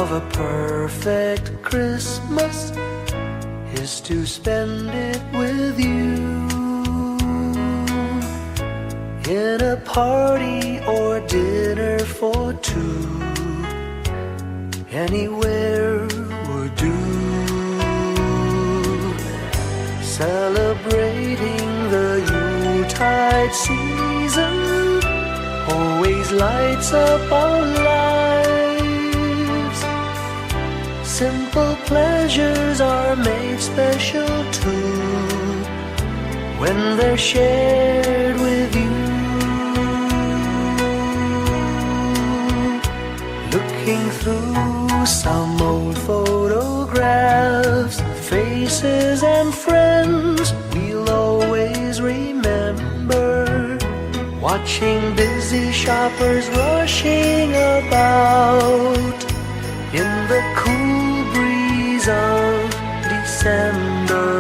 of a perfect Christmas is to spend it with you, in a party or dinner for two. Anywhere would do. Celebrating the Yuletide season always lights up our lives. Simple pleasures are made special too when they're shared with you. Looking through some old photographs, faces and friends we'll always remember. Watching busy shoppers rushing about in the cool breeze of December.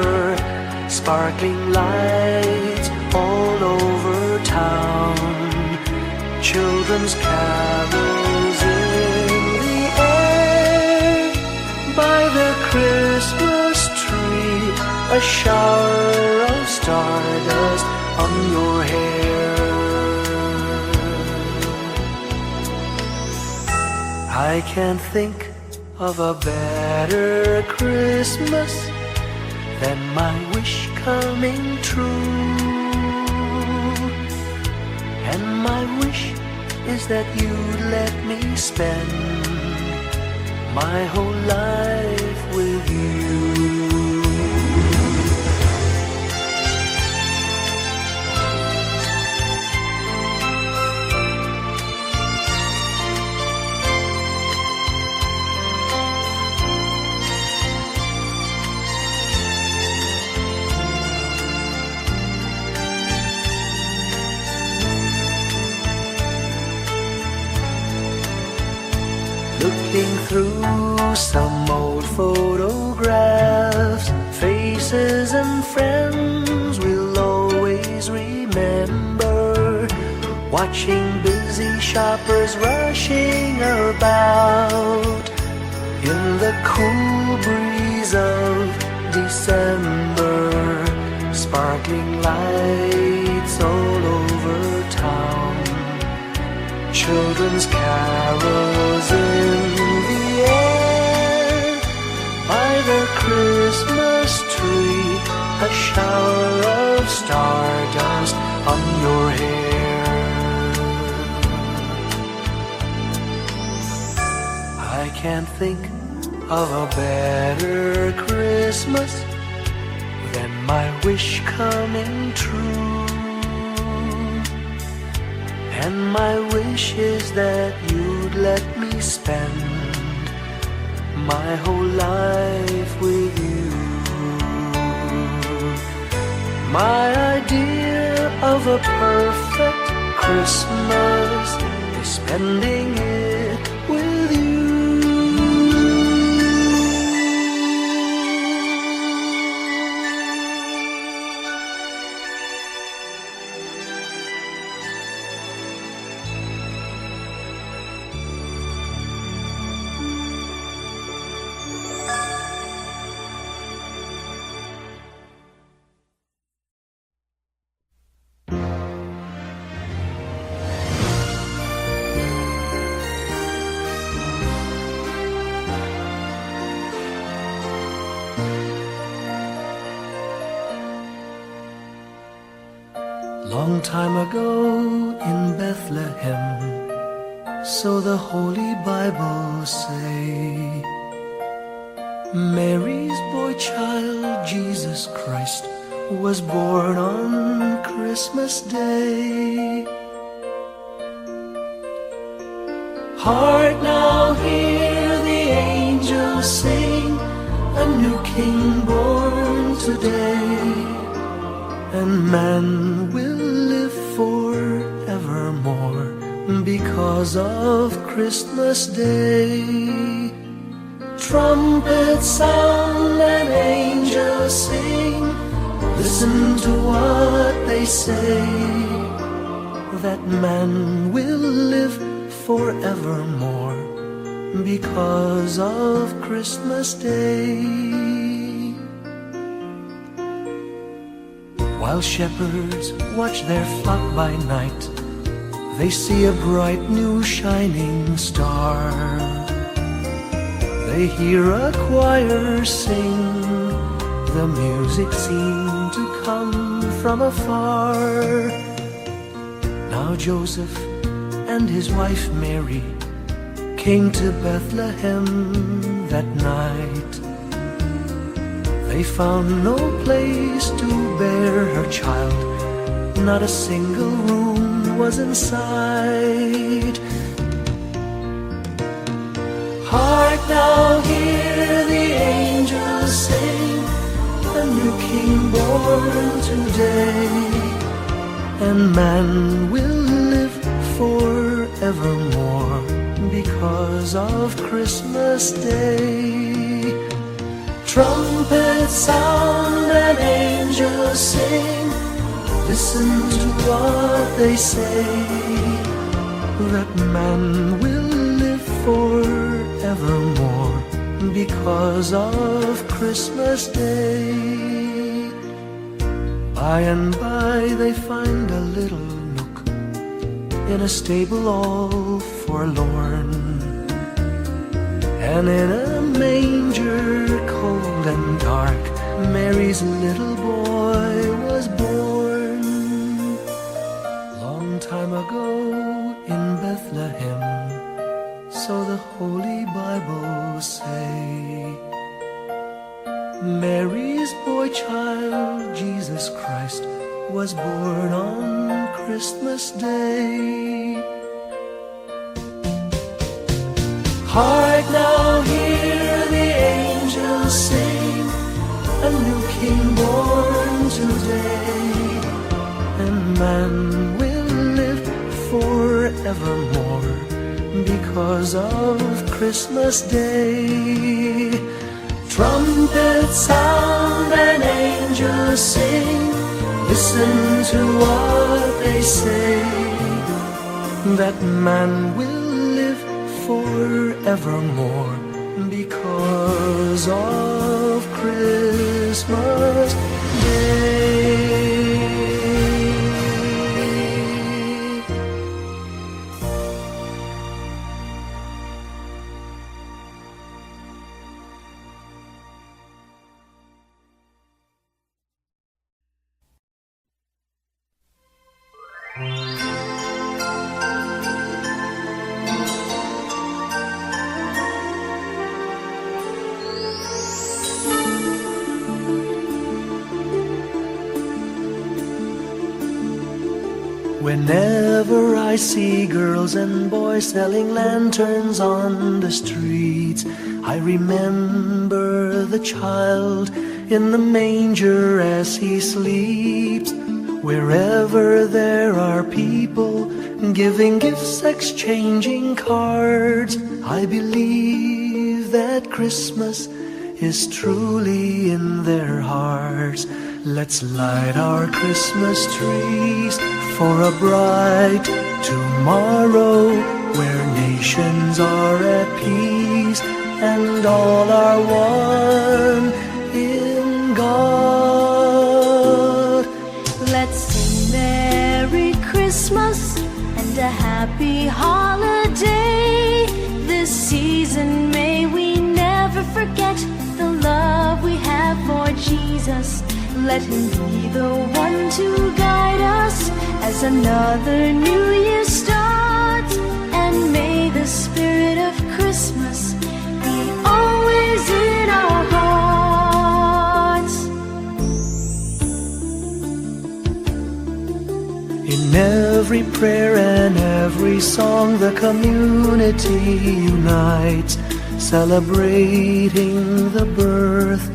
Sparkling lights all over town, children's carols in the air. By the Christmas tree, a shower of stardust on your hair. I can't think of a better Christmas than my wish coming true. And my wish is that you'd let me spend my whole life with you. Looking through some old photographs, faces and friends we'll always remember. Watching busy shoppers rushing about in the cool breeze of December. Sparkling lights all over town, children's carols in the air. By the Christmas tree, a shower of stardust on your hair. I can't think of a better Christmas than my wish coming true. And my wish is that you'd let me spend my whole life with you. My idea of a perfect Christmas is spending it with you. Long time ago in Bethlehem, so the Holy Bible say, Mary's boy child, Jesus Christ, was born on Christmas Day. Hark now, hear the angels sing, a new King born today, and man will live forevermore because of Christmas Day. Trumpets sound and angels sing, listen to what they say, that man will live forevermore because of Christmas Day. While shepherds watch their flock by night, they see a bright new shining star. They hear a choir sing, the music seemed to come from afar. Now Joseph and his wife Mary came to Bethlehem that night. They found no place to bear her child, not a single room was in sight. Hark now, hear the angels sing, a new king born today, and man will live forevermore because of Christmas Day. Trumpets sound and angels sing, listen to what they say, that man will live forevermore because of Christmas Day. By and by they find a little nook in a stable all forlorn, and in a manger cold and dark, Mary's little boy was born. Long time ago in Bethlehem, so the Holy Bible say, Mary's boy child, Jesus Christ, was born on Christmas Day. Hark now, hear the angels sing, a new king born today, and man will live forevermore because of Christmas Day. Trumpets sound and angels sing, listen to what they say, that man will live forevermore because of Christmas Day. Whenever I see girls and boys selling lanterns on the streets, I remember the child in the manger as he sleeps. Wherever there are people giving gifts, exchanging cards, I believe that Christmas is truly in their hearts. Let's light our Christmas trees for a bright tomorrow, where nations are at peace and all are one in God. Let's sing Merry Christmas and a happy holiday. This season may we never forget the love we have for Jesus. Let him be the one to guide us as another new year starts, and may the spirit of Christmas be always in our hearts. In every prayer and every song, the community unites, celebrating the birth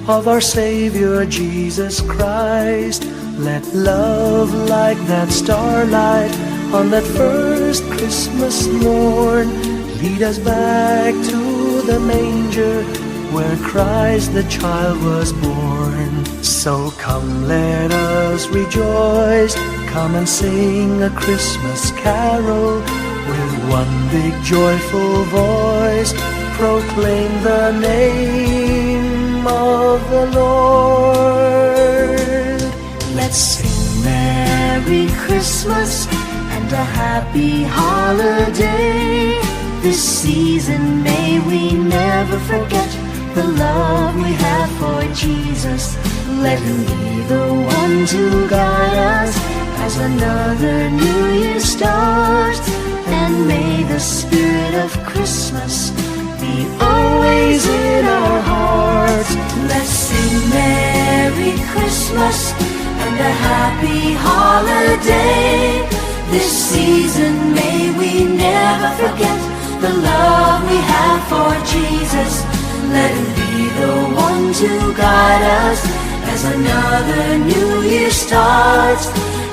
of our Savior Jesus Christ. Let love like that starlight on that first Christmas morn lead us back to the manger where Christ the child was born. So come, let us rejoice, come and sing a Christmas carol, with one big joyful voice, proclaim the name of the Lord. Let's sing Merry Christmas and a happy holiday. This season may we never forget the love we have for Jesus. Let Him be the one to guide us as another new year starts. And may the spirit of Christmas be always in our hearts. Let's sing Merry Christmas and a happy holiday. This season may we never forget the love we have for Jesus. Let Him be the one to guide us as another new year starts.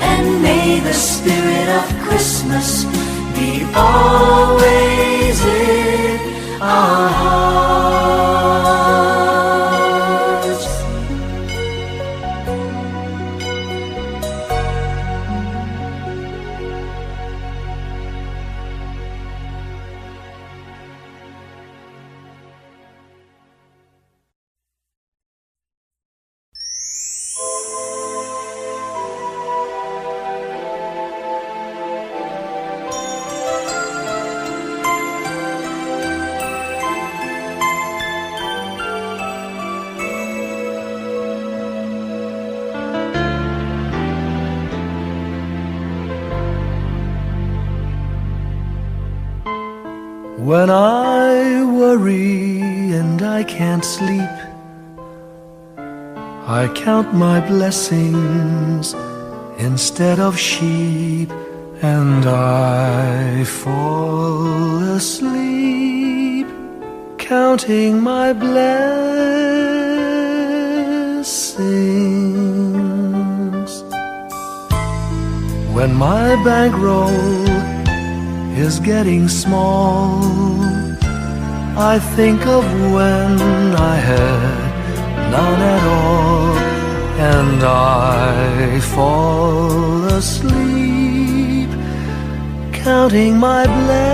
And may the spirit of Christmas be always in our hearts. When I worry and I can't sleep, I count my blessings instead of sheep, and I fall asleep counting my blessings. When my bankroll is getting small, I think of when I had none at all, and I fall asleep counting my blessings.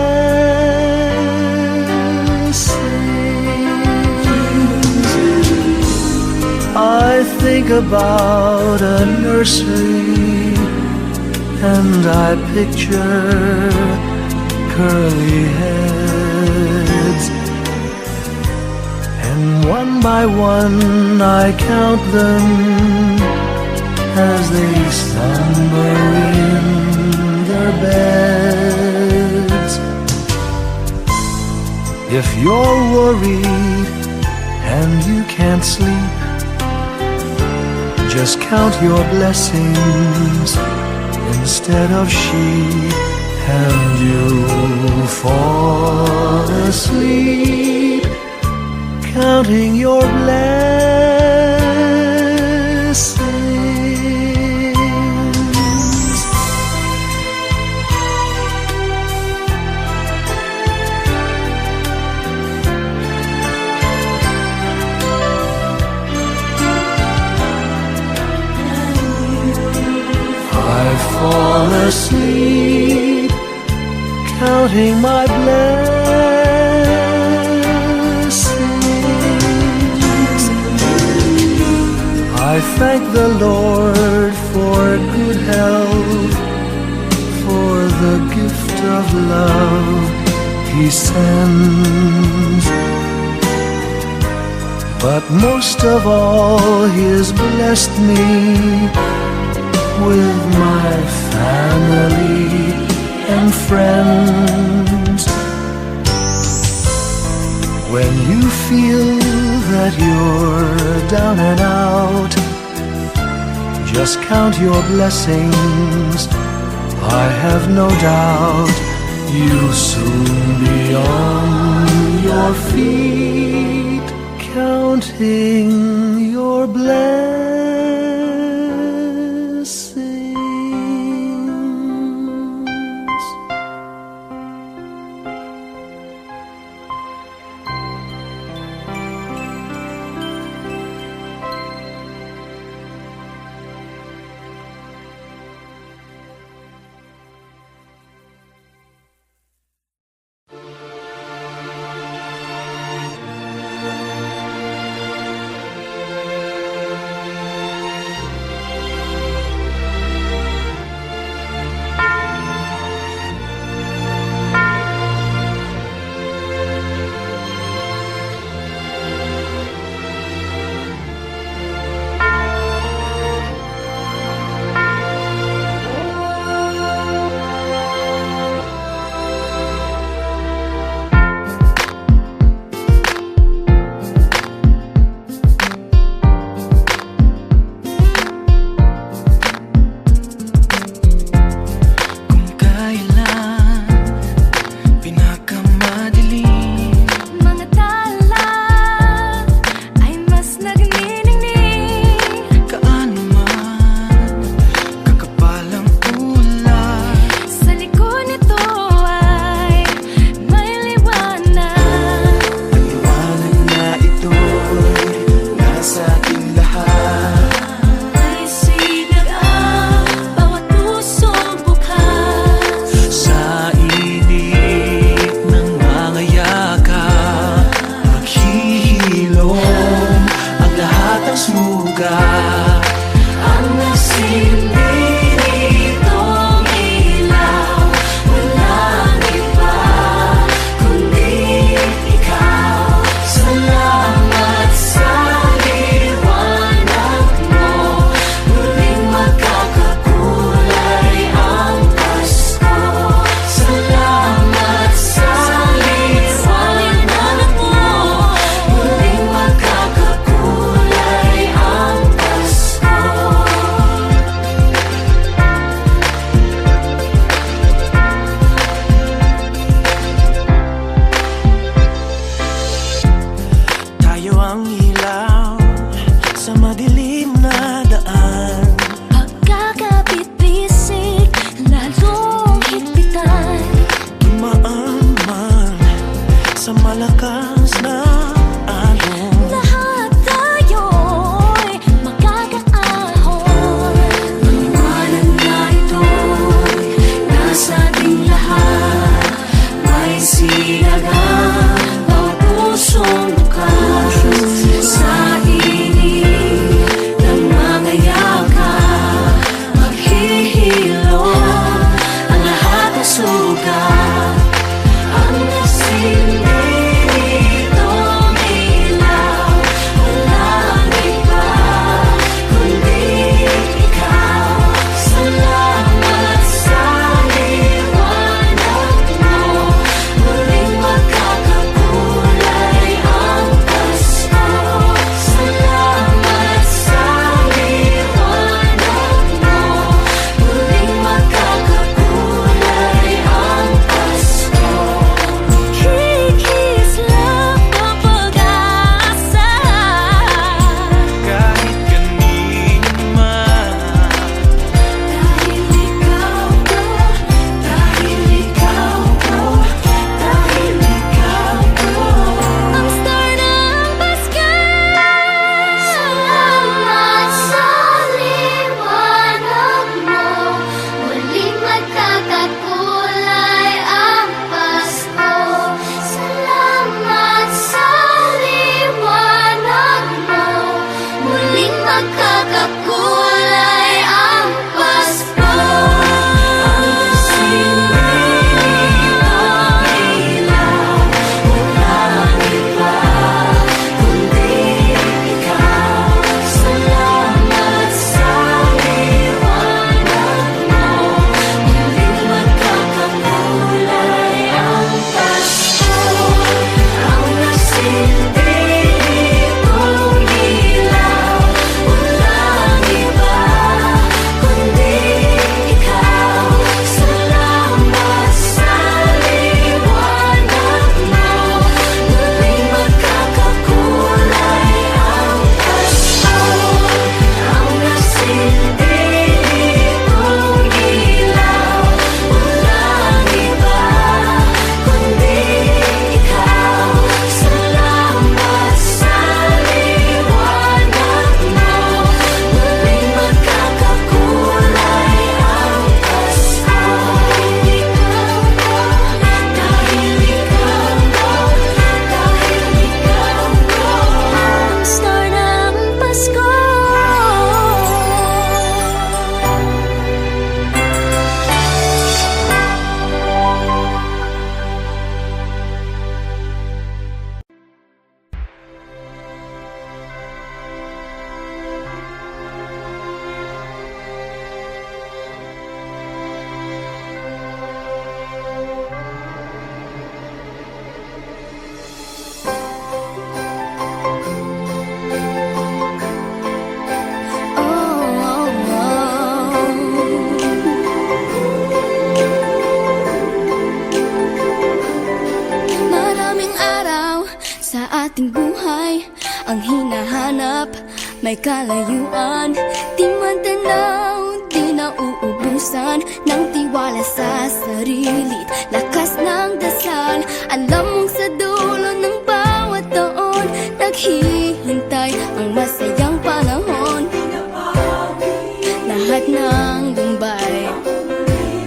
I think about a nursery, and I picture curly heads, and one by one I count them as they slumber in their beds. If you're worried and you can't sleep, just count your blessings instead of sheep, and you'll fall asleep counting your blessings. I fall asleep counting my blessings. I thank the Lord for good health, for the gift of love He sends. But most of all, He has blessed me with my family and friends. When you feel that you're down and out, just count your blessings. I have no doubt you'll soon be on your feet, counting your blessings. ang hinahanap, may kalayuan. Di man tanaw, di nauubusan ng tiwala sa sarili't lakas ng dasal. Alam mong sa dulo ng bawat taon, naghihintay ang masayang panahon. Lahat ng lumbay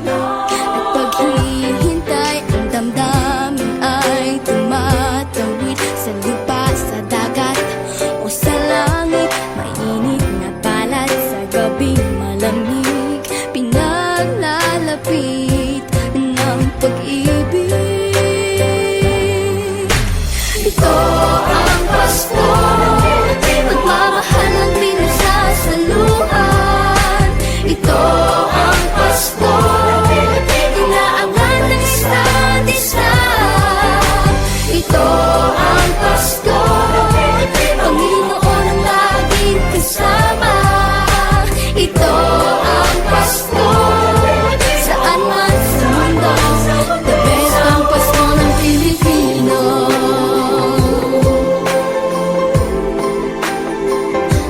at paghihintay, ang damdamin ay tumatawid sa lupa, sa dagat o sa langit. Mainit na palad sa gabing malamig, pinaglalapit ng pag-ibig. Ito ang Pasko, pagmamahal ang pinagsasaluhan. Ito ang Pasko, inaangan ng isa't isa. Ito ang Pasko, Panginoon ang laging kasama. Ito ang Pasko, saan man sa mundo, the best ang Pasko ng Pilipino.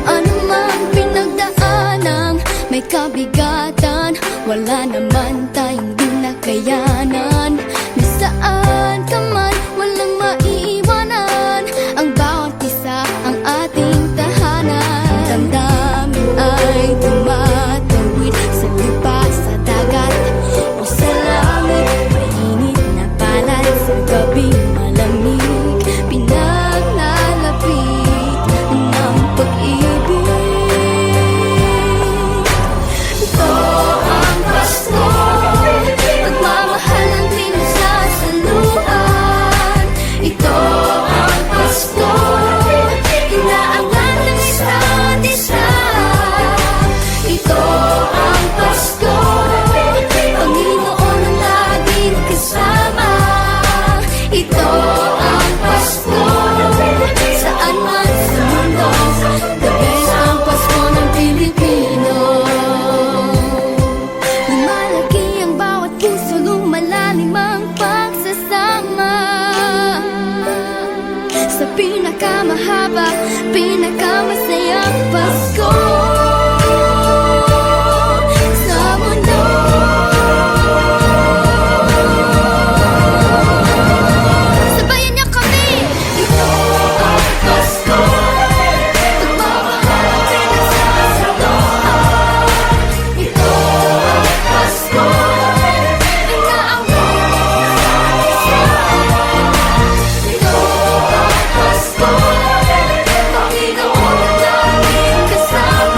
Ano mang pinagdaanang may kabigatan, wala naman tayong di nakayanan. Nasaan ka man, walang maiiwanan, ang bawat isa ang ating tahanan. Damdamin ay tumatawid sa lupa, sa dagat o sa langit. Mainit na palad sa gabing malamig, pinaglalapit ng pag-ibig. Ito ang Pasko, pagmamahal ang pinagsasaluhan. Ito ang Pasko, inaangan ng isa't isa. Ito ang Pasko, Panginoon ang laging kasama. Ito ang Pasko, saan man sa mundo, the best ang Pasko ng Pilipino. Lumalaki ang bawat puso, lumalalim ang pagsasama. Sa pinakamahaba, pinakamasayang Pasko sa mundo. Sabayan niyo kami! Ito ang Pasko, pagmamahal ang pinagsasaluhan. Ito ang Pasko, inaangan ng isa't isa. Ito ang Pasko, Panginoon ang laging kasama.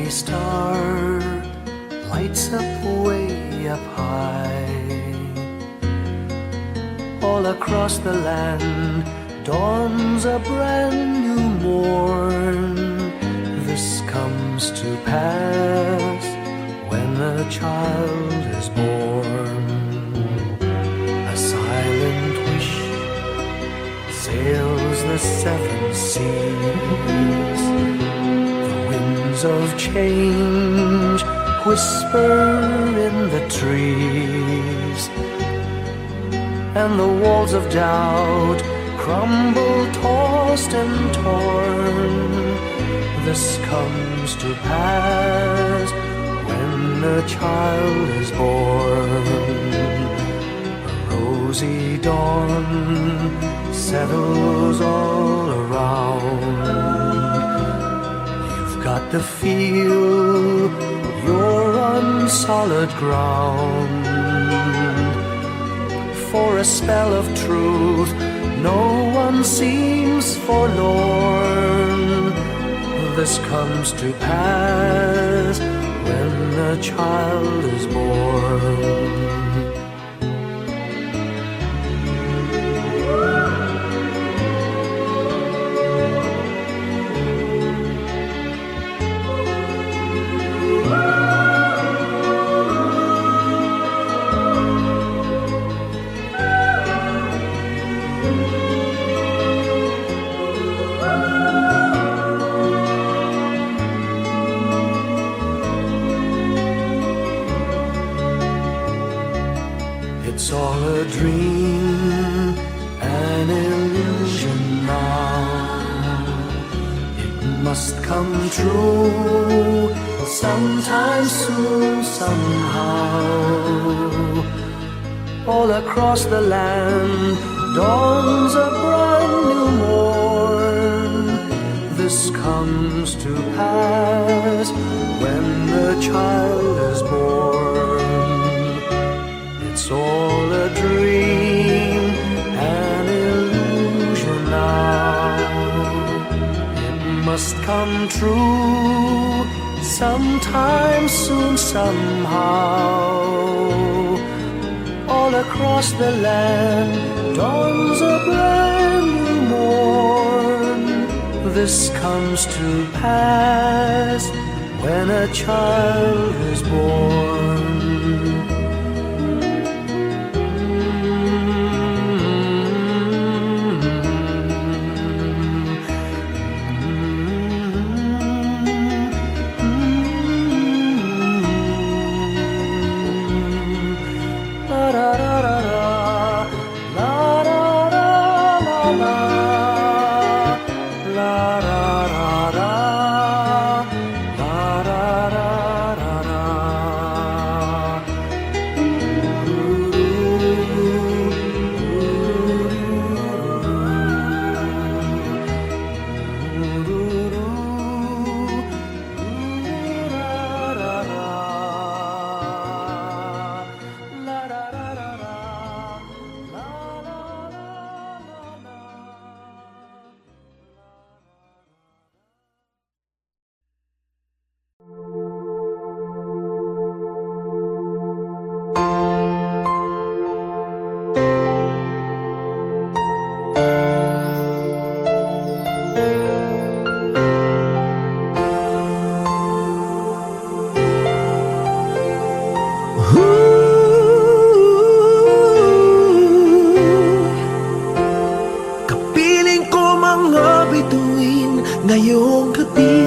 Every star lights up way up high. All across the land dawns a brand new morn. This comes to pass when a child is born. A silent wish sails the seven seas. The winds of change whisper in the trees, and the walls of doubt crumble, tossed and torn. This comes to pass when a child is born. A rosy dawn settles all around. You've got to feel you're on solid ground. For a spell of truth, no one seems forlorn. This comes to pass when a child is born. It's all a dream, an illusion now. It must come true sometime soon, somehow. All across the land dawns a brand new morn. This comes to pass when the child is born. It's all a dream, an illusion now. It must come true sometime soon, somehow. All across the land dawns a brand new morn. This comes to pass when a child is born. Kapiling ko mga bituin ngayong gabi,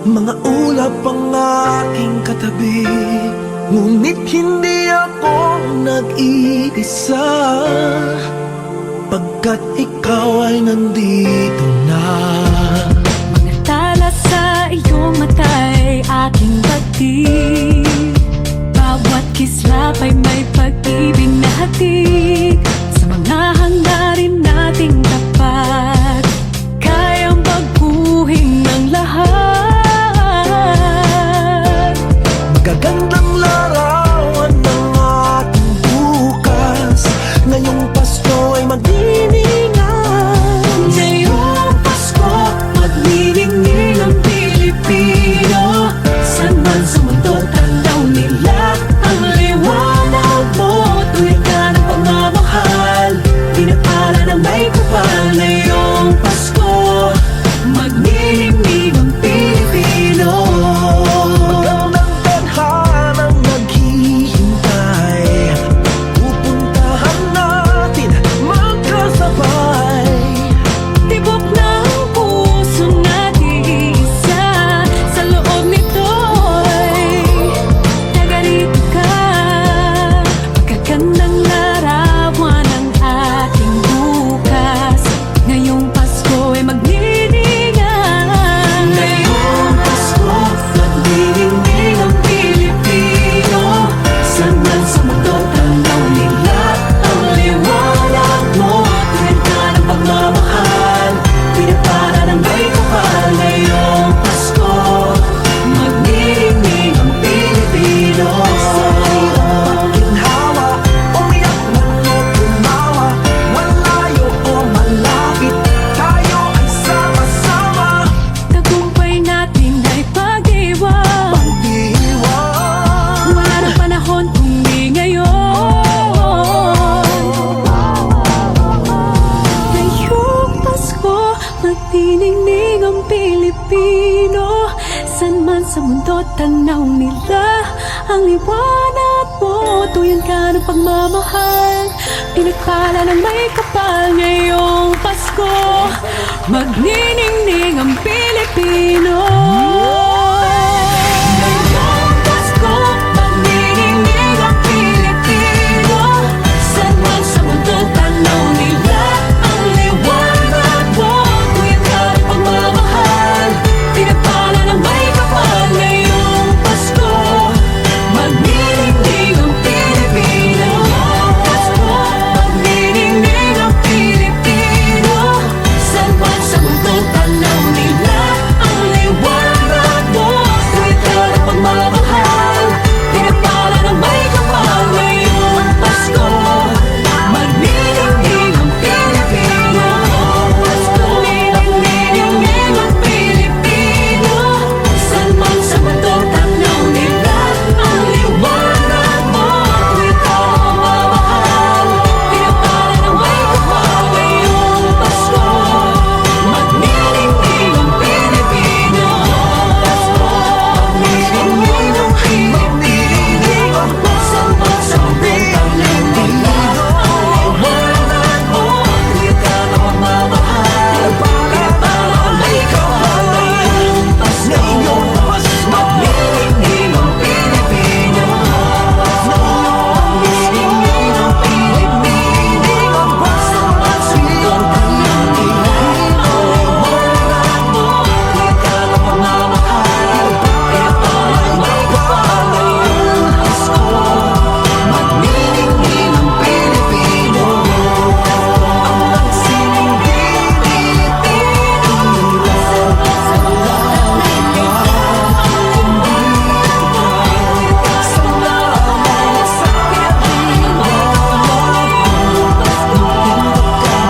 mga ulap ang aking katabi, ngunit hindi ako nag-iisa, pagkat ikaw ay nandito na. Mga tala sa iyong mata'y aking batid, bawat kislap ay may pag-ibig na hatid. Sa mga hangarin nating tapat, kayang baguhin ng lahat. Magagandang larawan ng ating bukas, ngayong Pasko ay mag-iingat. Ngayong Pasko mundo, tanaw nila ang liwanag mo. Tuyan ka ng pagmamahal, pinagpala ng may kapal ngayong Pasko. Magniningning ang Pilipino. Ngayong Pasko, magniningning ang Pilipino. Saan man sa mundo, tanaw nila ang liwanag mo. Tuyan ka ng pagmamahal, pinagpala ng may kapal ngayong Pasko. Magniningning ang Pilipino. Pasko, magniningning ang Pilipino. Saan man sa mundo, tanaw nila ang liwanag mo. Tuwid ka ng pagmamahal, pinagpala ng may kapal ngayong Pasko. Magniningning ang Pilipino. Pasko, magniningning ang Pilipino. Saan man sa mundo, tanaw nila ang liwanag mo. Tuwid ka ng pagmamahal, pinagpala ng may kapal ngayong Pasko. Magniningning ang Pilipino. Pasko, magniningning ang Pilipino. Saan man sa mundo, tanaw nila ang liwanag mo. Tuwid ka ng pagmamahal, pinagpala ng may kapal ngayong Pasko. Magniningning ang Pilipino. Magniningning ang Pilipino. Saan man sa mundo, tanaw nila ang liwanag mo. Tuwid ka ng pagmamahal, pinagpala ng may kapal ngayong Pasko. Magniningning ang Pilipino. Ang magsining Pilipino. Saan man sa mundo, tanaw nila ang liwanag mo. Sa pagmamahal, sa pinagpala ng may kapal ngayong Pasko.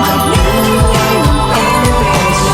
Magniningning ang Pilipino.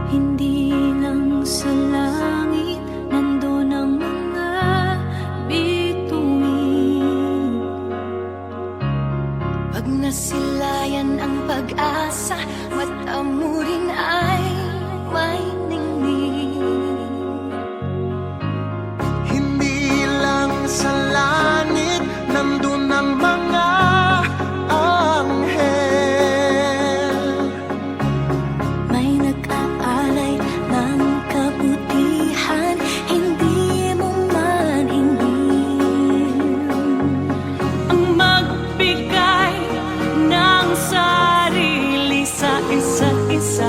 Hindi lang sa langit nandun ang mga bituin. Pag nasilayan ang pag-asa, mata mo rin ay may ningning. Hindi lang sa langit nandun ang mga anghel. May nag-aalay ng kabutihan, hindi mo maningil. Ang magbigay ng sarili sa isa't isa.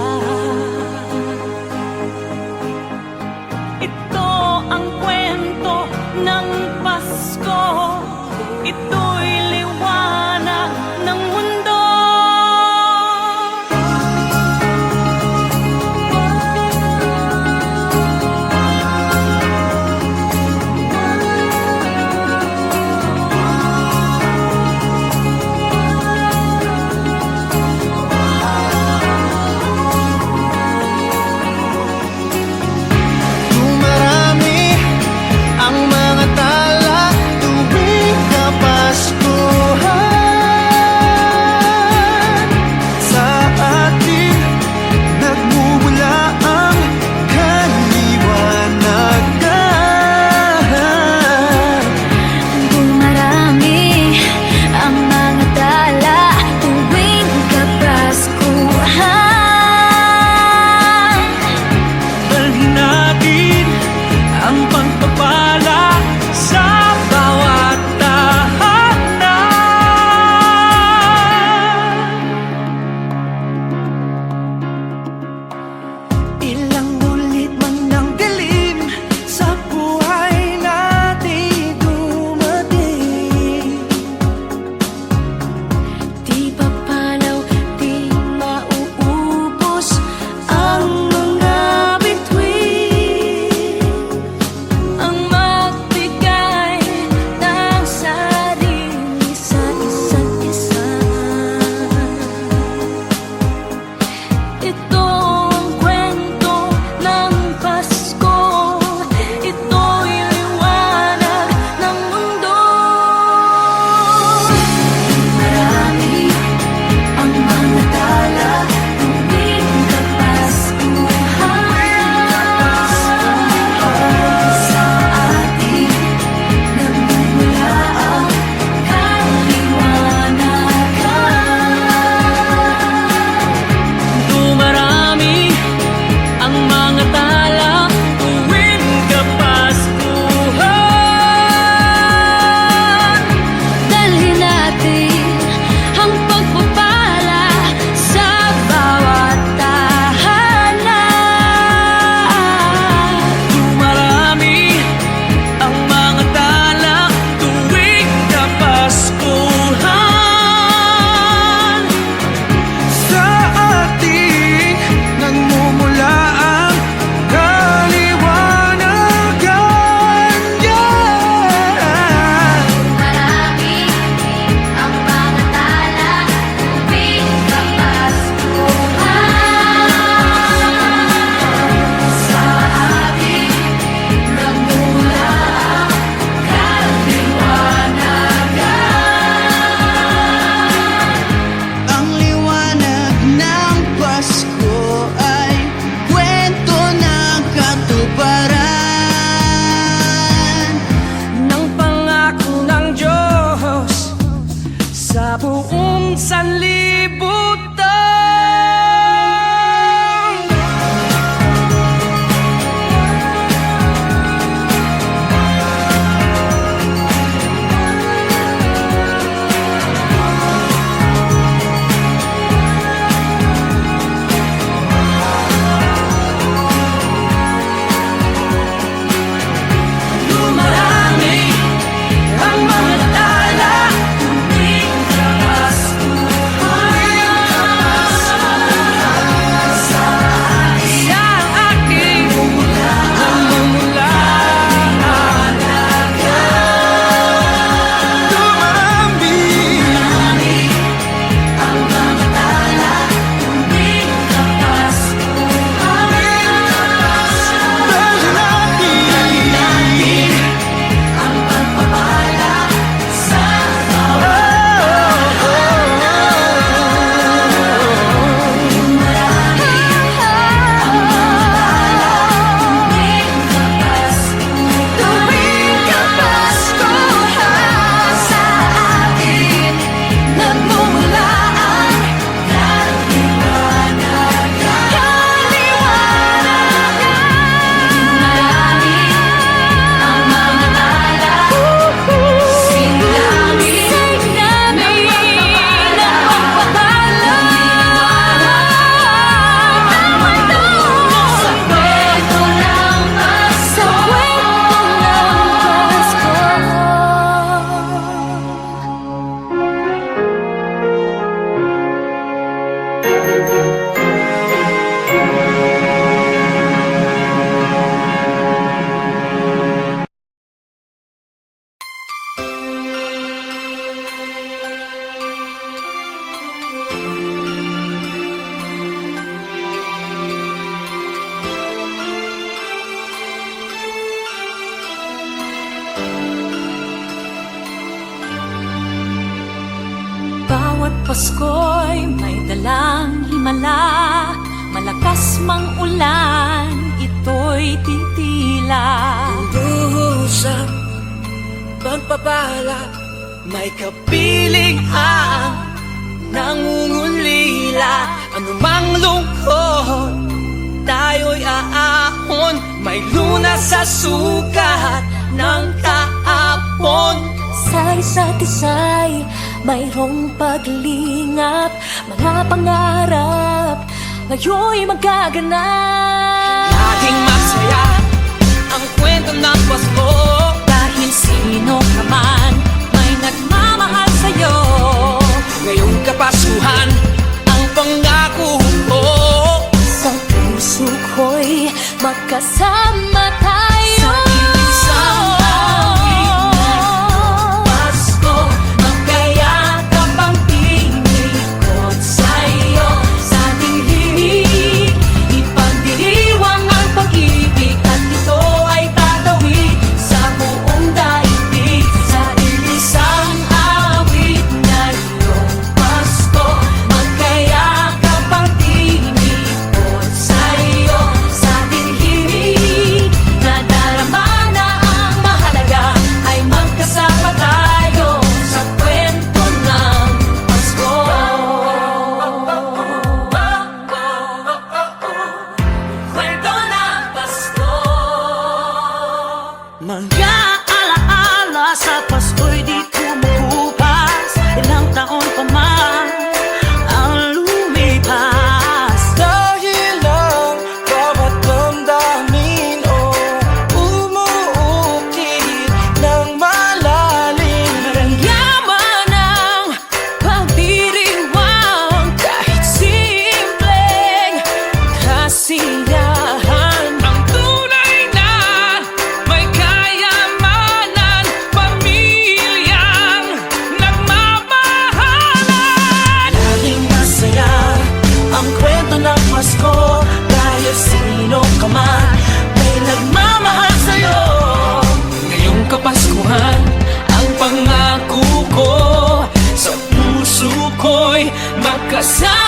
Pasko'y may dalang himala, malakas mang ulan, ito'y titila. Duhusang pagpapala, may kapiling ang nangungulila. Anumang lungkot, tayo'y aahon, may lunas sa sukat ng kahapon. Sa isa't isa'y mayroong paglingap, mga pangarap ngayon'y magaganap. Laging masaya ang kwento ng Pasko, Dahil sino ka man may nagmamahal sa'yo. ngayong Kapaskuhan ang pangako ko. Sa puso ko'y magkasama tayo. Sa isang Pasko, magkayakap ang tinikot sa'yo. Sa ating himig, ipagdiriwang ang pag-ibig, at ito ay tatawid sa buong daigdig. Sa ilisang awit ngayong Pasko, magkayakap ang tinikot sa'yo. Sa ating himig, nadarama na ang mahalaga, ay magkasama tayo sa kwento ng Pasko. Kwento ng Pasko. Mga alaala sa Pasko'y di kumukupas, ilang taon pa man ang lumipas. Dahil ang bawat damdamin umuukit ng malalim. Yaman ang pagdiriwang, kahit simpleng kasiyahan. Ang tunay na may kayamanan, pamilyang nagmamahalan. Laging masaya ang kwento ng Pasko, dahil sino ka man may nagmamahal sa'yo. Ngayong Kapaskuhan, ang pangako ko, sa puso ko'y magkasama